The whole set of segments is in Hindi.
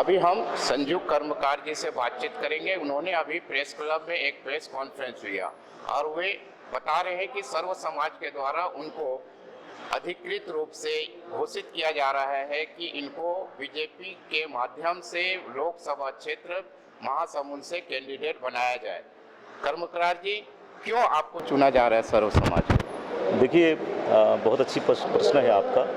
अभी हम संजू कर्मकार जी से बातचीत करेंगे। उन्होंने अभी प्रेस क्लब में एक प्रेस कॉन्फ्रेंस लिया और वे बता रहे हैं कि सर्व समाज के द्वारा उनको अधिकृत रूप से घोषित किया जा रहा है कि इनको बीजेपी के माध्यम से लोकसभा क्षेत्र महासमुंद से कैंडिडेट बनाया जाए। कर्मकार जी, क्यों आपको चुना जा रहा है सर्व समाज? देखिए, बहुत अच्छी प्रश्न है आपका।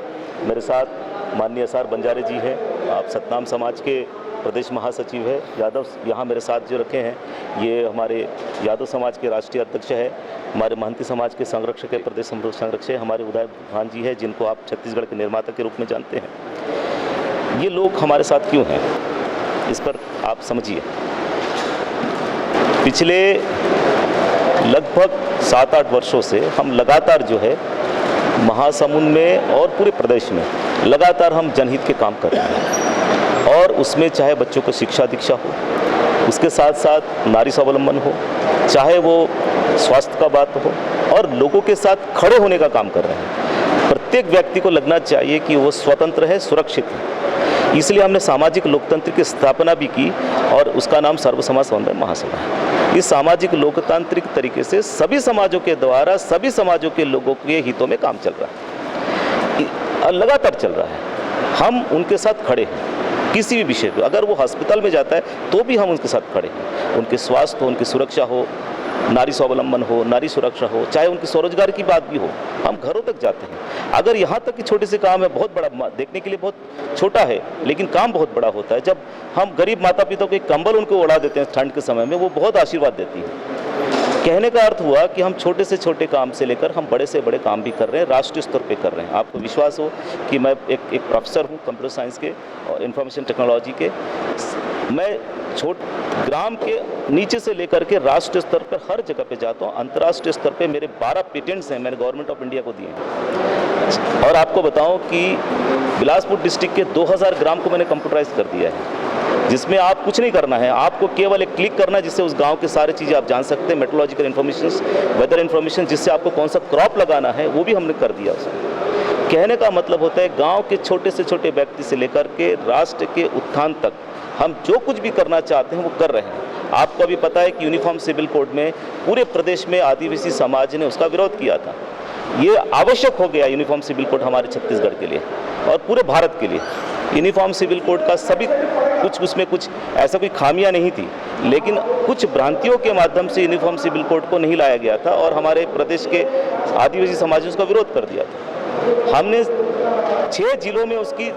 मेरे साथ माननीय SR बंजारे जी हैं, आप सतनाम समाज के प्रदेश महासचिव है। यादव यहाँ मेरे साथ जो रखे हैं ये हमारे यादव समाज के राष्ट्रीय अध्यक्ष है। हमारे महंती समाज के संरक्षक है, प्रदेश संरक्षक है हमारे उदय भान जी है, जिनको आप छत्तीसगढ़ के निर्माता के रूप में जानते हैं। ये लोग हमारे साथ क्यों हैं, इस पर आप समझिए। पिछले लगभग 7-8 वर्षों से हम लगातार जो है महासमुंद में और पूरे प्रदेश में लगातार हम जनहित के काम कर रहे हैं, और उसमें चाहे बच्चों को शिक्षा दीक्षा हो, उसके साथ साथ नारी स्वावलंबन हो, चाहे वो स्वास्थ्य का बात हो, और लोगों के साथ खड़े होने का काम कर रहे हैं। प्रत्येक व्यक्ति को लगना चाहिए कि वो स्वतंत्र है, सुरक्षित है। इसलिए हमने सामाजिक लोकतंत्र की स्थापना भी की और उसका नाम सर्व समाज समन्वय महासभा है। इस सामाजिक लोकतांत्रिक तरीके से सभी समाजों के द्वारा सभी समाजों के लोगों के हितों में काम चल रहा है, लगातार चल रहा है। हम उनके साथ खड़े हैं किसी भी विषय पर। अगर वो अस्पताल में जाता है तो भी हम उनके साथ खड़े हैं। उनके स्वास्थ्य हो, उनकी सुरक्षा हो, नारी स्वावलंबन हो, नारी सुरक्षा हो, चाहे उनके स्वरोजगार की बात भी हो, हम घरों तक जाते हैं। अगर यहाँ तक कि छोटे से काम है, बहुत बड़ा देखने के लिए बहुत छोटा है, लेकिन काम बहुत बड़ा होता है। जब हम गरीब माता पिता को एक कंबल उनको उड़ा देते हैं ठंड के समय में, वो बहुत आशीर्वाद देती है। कहने का अर्थ हुआ कि हम छोटे से छोटे काम से लेकर हम बड़े से बड़े काम भी कर रहे हैं, राष्ट्रीय स्तर पे कर रहे हैं। आपको विश्वास हो कि मैं एक प्रोफेसर हूँ कंप्यूटर साइंस के और इंफॉर्मेशन टेक्नोलॉजी के। मैं ग्राम के नीचे से लेकर के राष्ट्रीय स्तर पर हर जगह पे जाता हूँ। अंतर्राष्ट्रीय स्तर पे मेरे 12 पेटेंट्स हैं, मैंने गवर्नमेंट ऑफ इंडिया को दिए हैं। और आपको बताऊं कि बिलासपुर डिस्ट्रिक्ट के 2000 ग्राम को मैंने कंप्यूटराइज कर दिया है, जिसमें आप कुछ नहीं करना है, आपको केवल एक क्लिक करना है जिससे उस गांव के सारी चीज़ें आप जान सकते हैं। मेट्रोलॉजिकल इन्फॉर्मेशन, वेदर इन्फॉर्मेशन, जिससे आपको कौन सा क्रॉप लगाना है वो भी हमने कर दिया उसमें। कहने का मतलब होता है गाँव के छोटे से छोटे व्यक्ति से लेकर के राष्ट्र के उत्थान तक हम जो कुछ भी करना चाहते हैं वो कर रहे हैं। आपको अभी पता है कि यूनिफॉर्म सिविल कोड में पूरे प्रदेश में आदिवासी समाज ने उसका विरोध किया था। ये आवश्यक हो गया यूनिफॉर्म सिविल कोड हमारे छत्तीसगढ़ के लिए और पूरे भारत के लिए। यूनिफॉर्म सिविल कोड का सभी कुछ उसमें कुछ ऐसा कोई खामियां नहीं थी, लेकिन कुछ भ्रांतियों के माध्यम से यूनिफॉर्म सिविल कोड को नहीं लाया गया था और हमारे प्रदेश के आदिवासी समाज ने उसका विरोध कर दिया था। हमने 6 जिलों में उसकी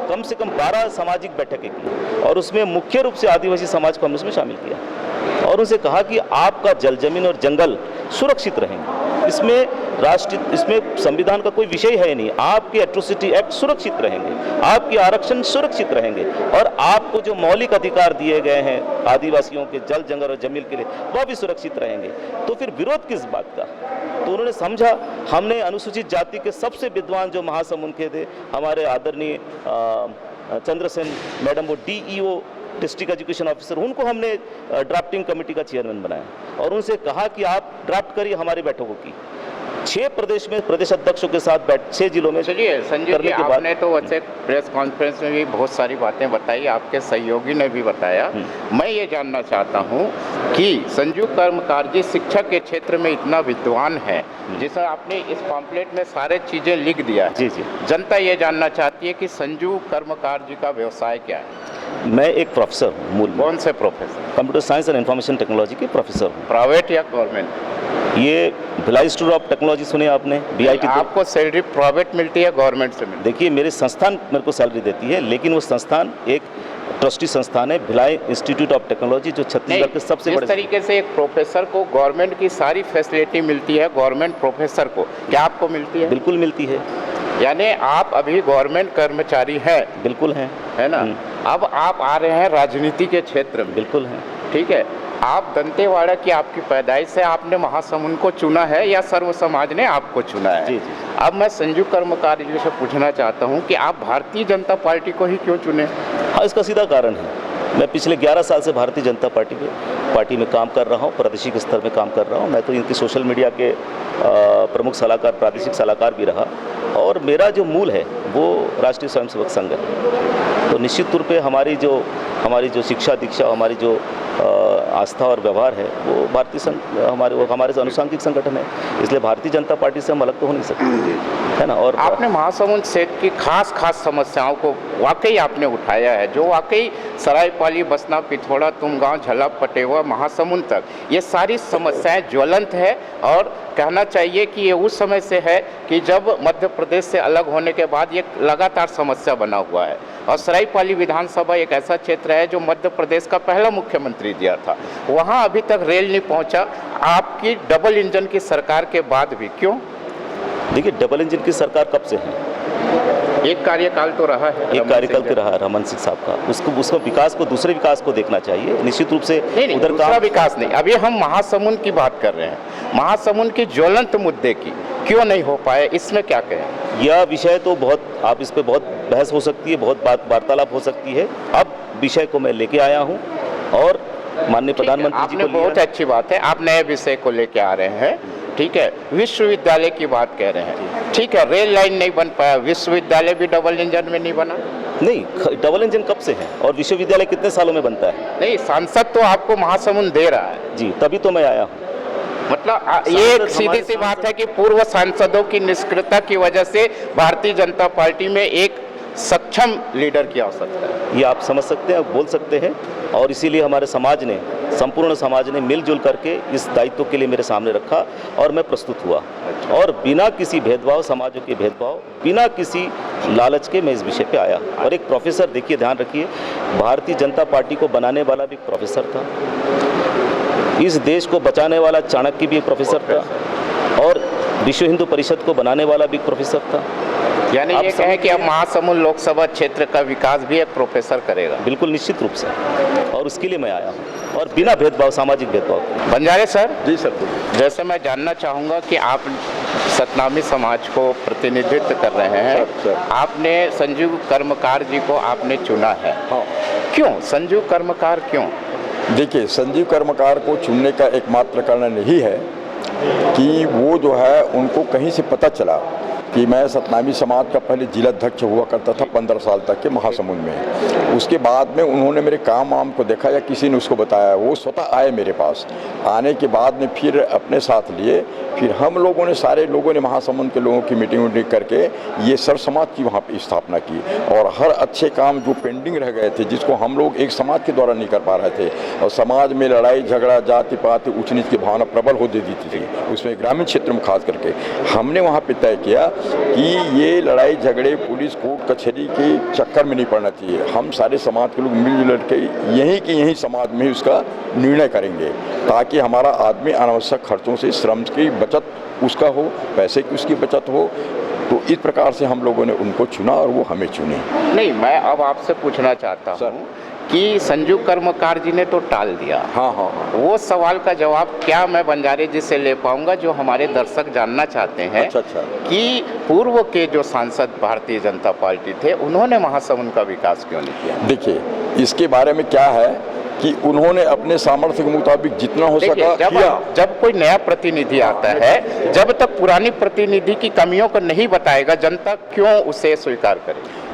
कम से कम 12 सामाजिक बैठकें की और उसमें मुख्य रूप से आदिवासी समाज को हमने उसमें शामिल किया और उनसे कहा कि आपका जल, जमीन और जंगल सुरक्षित रहेंगे। इसमें संविधान का कोई विषय है नहीं। आपके एट्रोसिटी एक्ट सुरक्षित रहेंगे, आपके आरक्षण सुरक्षित रहेंगे और आपको जो मौलिक अधिकार दिए गए हैं आदिवासियों के जल, जंगल और जमीन के लिए, वह भी सुरक्षित रहेंगे। तो फिर विरोध किस बात का? तो उन्होंने समझा, हमने अनुसूचित जाति के सबसे विद्वान जो महासमुंद के थे, हमारे आदरणीय चंद्रसेन मैडम, वो DEO डिस्ट्रिक्ट एजुकेशन ऑफिसर, उनको हमने ड्राफ्टिंग कमेटी का चेयरमैन बनाया और उनसे कहा कि आप ड्राफ्ट करिए हमारी बैठकों की। 6 प्रदेश में प्रदेश अध्यक्षों के साथ 6 जिलों में। चलिए संजय जी, आपने तो अच्छे प्रेस कॉन्फ्रेंस में भी बहुत सारी बातें बताई, आपके सहयोगी ने भी बताया। मैं ये जानना चाहता हूँ कि संजू कर्मकार जी शिक्षा के क्षेत्र में इतना विद्वान है, जिसे आपने इस पॉम्पलेट में सारे चीज़ें लिख दिया। जी जी। जनता ये जानना चाहती है कि संजू कर्मकार जी का व्यवसाय क्या है? मैं एक प्रोफेसर हूँ। मूल कौन से professor? Computer science and information technology के प्रोफेसर हूँ। प्राइवेट या गवर्नमेंट? ये भिलाई इंस्टीट्यूट ऑफ टेक्नोलॉजी सुने आपने, BIT। आपको सैलरी प्राइवेट मिलती है गवर्नमेंट से मिलती है? देखिए, मेरे संस्थान मेरे को सैलरी देती है, लेकिन वो संस्थान एक ट्रस्टी संस्थान है, भिलाई इंस्टीट्यूट ऑफ टेक्नोलॉजी, जो छत्तीसगढ़ के सबसे बड़े। इस तरीके से एक प्रोफेसर को गवर्नमेंट की सारी फैसिलिटी मिलती है, गवर्नमेंट प्रोफेसर को क्या आपको मिलती है? बिल्कुल मिलती है। यानी आप अभी गवर्नमेंट कर्मचारी हैं? बिल्कुल हैं। है ना? अब आप आ रहे हैं राजनीति के क्षेत्र में। बिल्कुल हैं। ठीक है, आप दंतेवाड़ा की आपकी पैदाइश से आपने महासमुंद को चुना है या सर्व समाज ने आपको चुना है? जी जी। अब मैं संजू कर्मकार जी से पूछना चाहता हूं कि आप भारतीय जनता पार्टी को ही क्यों चुने? हाँ, इसका सीधा कारण है, मैं पिछले 11 साल से भारतीय जनता पार्टी में काम कर रहा हूँ, प्रादेशिक स्तर में काम कर रहा हूँ। मैं तो इनकी सोशल मीडिया के प्रमुख सलाहकार, प्रादेशिक सलाहकार भी रहा और मेरा जो मूल है वो राष्ट्रीय स्वयंसेवक संघ है। तो निश्चित तौर पे हमारी जो हमारी जो शिक्षा दीक्षा, हमारी जो आस्था और व्यवहार है वो भारतीय हमारे से अनुसांगिक संगठन है, इसलिए भारतीय जनता पार्टी से हम अलग तो हो नहीं सकते, है ना। और आपने महासमुंद क्षेत्र की खास समस्याओं को वाकई आपने उठाया है, जो वाकई सरायपाली, बसना, पिथौरा, तुमगांव, झला, पटेवा, महासमुंद तक ये सारी समस्याएं ज्वलंत है। और कहना चाहिए कि ये उस समय से है कि जब मध्य प्रदेश से अलग होने के बाद ये लगातार समस्या बना हुआ है। और सरायपाली विधानसभा एक ऐसा क्षेत्र है जो मध्य प्रदेश का पहला मुख्यमंत्री दिया था, वहाँ अभी तक रेल नहीं पहुँचा। आपकी डबल इंजन की सरकार के बाद भी क्यों? देखिए, डबल इंजन की सरकार कब से है? एक कार्यकाल तो रहा है, एक कार्यकाल तो रहा है रमन सिंह साहब का। उसको विकास को, दूसरे विकास को देखना चाहिए निश्चित रूप से। नहीं, उधर दूसरा विकास नहीं, अभी हम महासमुंद की बात कर रहे हैं। महासमुंद की ज्वलंत मुद्दे की क्यों नहीं हो पाए, इसमें क्या कहें? यह विषय तो बहुत, आप इस पे बहुत बहस हो सकती है, बहुत वार्तालाप हो सकती है। अब विषय को मैं लेके आया हूँ और माननीय प्रधानमंत्री जी को, बहुत अच्छी बात है, आप नए विषय को लेके आ रहे हैं, ठीक है। विश्वविद्यालय की बात कह रहे हैं, ठीक है, रेल लाइन नहीं बन पाया, विश्वविद्यालय भी डबल इंजन में नहीं बना। नहीं, डबल इंजन कब से है और विश्वविद्यालय कितने सालों में बनता है? नहीं, सांसद तो आपको महासमुंद दे रहा है जी, तभी तो मैं आया हूँ। मतलब ये सीधी सी बात है कि पूर्व सांसदों की निष्क्रियता की वजह से भारतीय जनता पार्टी में एक सक्षम लीडर की आवश्यकता है। ये आप समझ सकते हैं, बोल सकते हैं। और इसीलिए हमारे समाज ने, संपूर्ण समाज ने मिलजुल करके इस दायित्व के लिए मेरे सामने रखा और मैं प्रस्तुत हुआ। और बिना किसी भेदभाव, समाजों के भेदभाव, बिना किसी लालच के मैं इस विषय पे आया। और एक प्रोफेसर, देखिए ध्यान रखिए, भारतीय जनता पार्टी को बनाने वाला भी एक प्रोफेसर था, इस देश को बचाने वाला चाणक्य भी एक प्रोफेसर था, और विश्व हिंदू परिषद को बनाने वाला भी एक प्रोफेसर था। यानी ये कहें कि अब महासमुंद लोकसभा क्षेत्र का विकास भी एक प्रोफेसर करेगा? बिल्कुल निश्चित रूप से, और उसके लिए मैं आया हूँ, और बिना भेदभाव, सामाजिक भेदभाव। बंजारे सर। जी सर। जैसे मैं जानना चाहूँगा कि आप सतनामी समाज को प्रतिनिधित्व कर रहे हैं, सर। आपने संजीव कर्मकार जी को आपने चुना है। हाँ। क्यों संजीव कर्मकार, क्यों? देखिए, संजीव कर्मकार को चुनने का एकमात्र कारण यही है कि वो जो है, उनको कहीं से पता चला कि मैं सतनामी समाज का पहले जिला अध्यक्ष हुआ करता था 15 साल तक के महासमुंद में। उसके बाद में उन्होंने मेरे काम वाम को देखा या किसी ने उसको बताया, वो स्वतः आए मेरे पास। आने के बाद में फिर अपने साथ लिए, फिर हम लोगों ने, सारे लोगों ने महासमुंद के लोगों की मीटिंग करके ये सर समाज की वहाँ पे स्थापना की। और हर अच्छे काम जो पेंडिंग रह गए थे, जिसको हम लोग एक समाज के द्वारा नहीं कर पा रहे थे, और समाज में लड़ाई झगड़ा, जाति पाति, ऊंच नीच की भावना प्रबल हो देती थी, उसमें ग्रामीण क्षेत्र में खास करके, हमने वहाँ पे तय किया कि ये लड़ाई झगड़े, पुलिस कोर्ट कचहरी के चक्कर में नहीं पड़ना चाहिए। हम सारे समाज के लोग मिलजुल के यहीं के यहीं समाज में उसका निर्णय करेंगे, ताकि हमारा आदमी अनावश्यक खर्चों से, श्रम की बचत उसका हो, पैसे की उसकी बचत हो। तो इस प्रकार से हम लोगों ने उनको चुना और वो हमें चुने। नहीं, मैं अब आपसे पूछना चाहता हूँ कि संजीव कर्मकार जी ने तो टाल दिया। हाँ हाँ हाँ। वो सवाल का जवाब क्या मैं बंजारे जी से ले पाऊंगा, जो हमारे दर्शक जानना चाहते हैं? अच्छा अच्छा। कि पूर्व के जो सांसद भारतीय जनता पार्टी थे, उन्होंने महासमुंद का विकास क्यों नहीं किया? देखिए, इसके बारे में क्या है कि उन्होंने अपने सामर्थ्य के मुताबिक जितना हो सका किया। जब कोई नया प्रतिनिधि आता है, जब तक पुरानी प्रतिनिधि की कमियों को नहीं बताएगा, जनता क्यों उसे स्वीकार करेगी?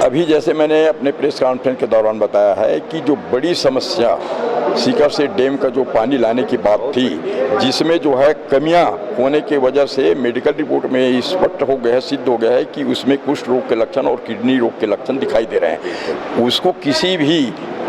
अभी जैसे मैंने अपने प्रेस कॉन्फ्रेंस के दौरान बताया है कि जो बड़ी समस्या सीकर से डैम का जो पानी लाने की बात थी, जिसमें जो है कमियां होने की वजह से मेडिकल रिपोर्ट में स्पष्ट हो गया है, सिद्ध हो गया है कि उसमें कुष्ठ रोग के लक्षण और किडनी रोग के लक्षण दिखाई दे रहे हैं। उसको किसी भी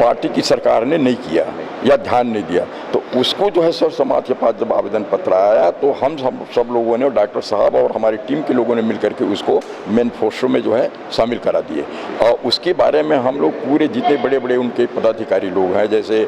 पार्टी की सरकार ने नहीं किया या ध्यान नहीं दिया। तो उसको जो है सर समाज के पास जब आवेदन पत्र आया, तो हम सब लोगों ने, डॉक्टर साहब और हमारी टीम के लोगों ने मिलकर के उसको मैनिफेस्टो में जो है शामिल करा दिए। और उसके बारे में हम लोग पूरे जितने बड़े बड़े उनके पदाधिकारी लोग हैं, जैसे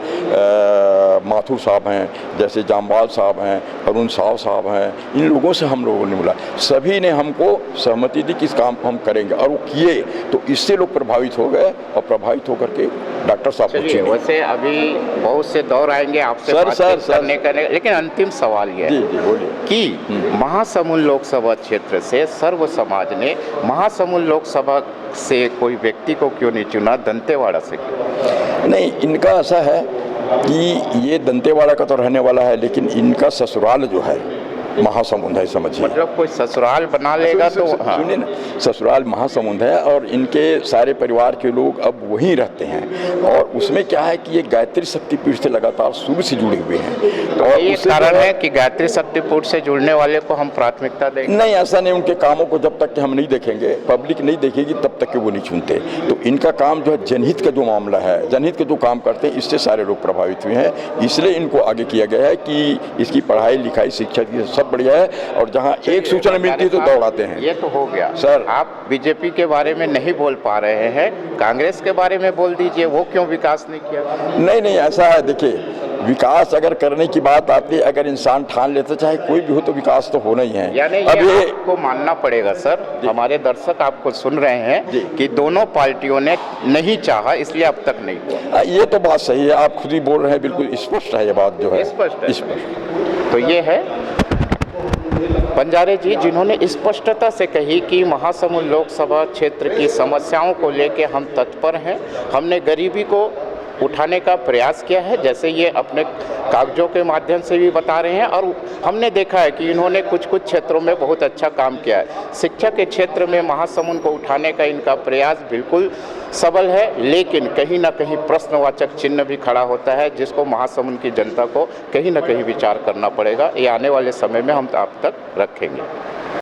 माथुर साहब हैं, जैसे जामवाल साहब हैं, अरुण साहब हैं, इन लोगों से हम लोगों ने मिला, सभी ने हमको सहमति दी कि इस काम को हम करेंगे, और वो किए। तो इससे लोग प्रभावित हो गए और प्रभावित होकर के डॉक्टर साहब को चुने। वैसे अभी बहुत से दौर आएंगे आपसे बातचीत करने का, लेकिन अंतिम सवाल यह है कि महासमुंद लोकसभा क्षेत्र से सर्व समाज ने महासमुंद लोकसभा से कोई व्यक्ति को क्यों नहीं चुना, दंतेवाड़ा से क्यों? नहीं, इनका ऐसा है कि ये दंतेवाड़ा का तो रहने वाला है, लेकिन इनका ससुराल जो है महासमुंद है, समझिए। मतलब कोई ससुराल बना लेगा तो हाँ। सुनिए ना, ससुराल महासमुंद है और इनके सारे परिवार के लोग अब वहीं रहते हैं। और उसमें क्या है कि ये गायत्री शक्तिपीठ से लगातार शुरू से जुड़े हुए हैं। तो और ये उससे कारण जो है कि गायत्री शक्तिपीठ से जुड़ने वाले को हम प्राथमिकता देंगे? नहीं, ऐसा नहीं। उनके कामों को जब तक कि हम नहीं देखेंगे, पब्लिक नहीं देखेगी, तब तक कि वो नहीं चुनते। तो इनका काम जो है जनहित का जो मामला है, जनहित के जो काम करते हैं, इससे सारे लोग प्रभावित हुए हैं। इसलिए इनको आगे किया गया है कि इसकी पढ़ाई लिखाई शिक्षा की सब बढ़िया है, और जहाँ एक सूचना मिलती है तो दौड़ाते हैं। ये तो हो गया सर। आप बीजेपी के बारे में नहीं बोल पा रहे हैं, कांग्रेस के बारे में बोल दीजिए, वो क्यों विकास नहीं किया? नहीं, ऐसा है, देखिए, विकास अगर करने की बात आती है, अगर इंसान ठान लेता, चाहे कोई भी हो, तो विकास तो होना ही है। यानी अब ये ये आपको मानना पड़ेगा सर, हमारे दर्शक आपको सुन रहे हैं कि दोनों पार्टियों ने नहीं चाहा, इसलिए अब तक नहीं हुआ। ये तो बात सही है, आप खुद ही बोल रहे हैं, बिल्कुल स्पष्ट है ये बात जो है। स्पष्ट है। स्पष्ट। तो ये है बंजारे जी, जिन्होंने स्पष्टता से कही कि महासमुंद लोकसभा क्षेत्र की समस्याओं को लेकर हम तत्पर हैं। हमने गरीबी को उठाने का प्रयास किया है, जैसे ये अपने कागजों के माध्यम से भी बता रहे हैं, और हमने देखा है कि इन्होंने कुछ क्षेत्रों में बहुत अच्छा काम किया है। शिक्षा के क्षेत्र में महासमुंद को उठाने का इनका प्रयास बिल्कुल सबल है, लेकिन कहीं ना कहीं प्रश्नवाचक चिन्ह भी खड़ा होता है, जिसको महासमुंद की जनता को कहीं ना कहीं विचार करना पड़ेगा। ये आने वाले समय में हम आप तक रखेंगे।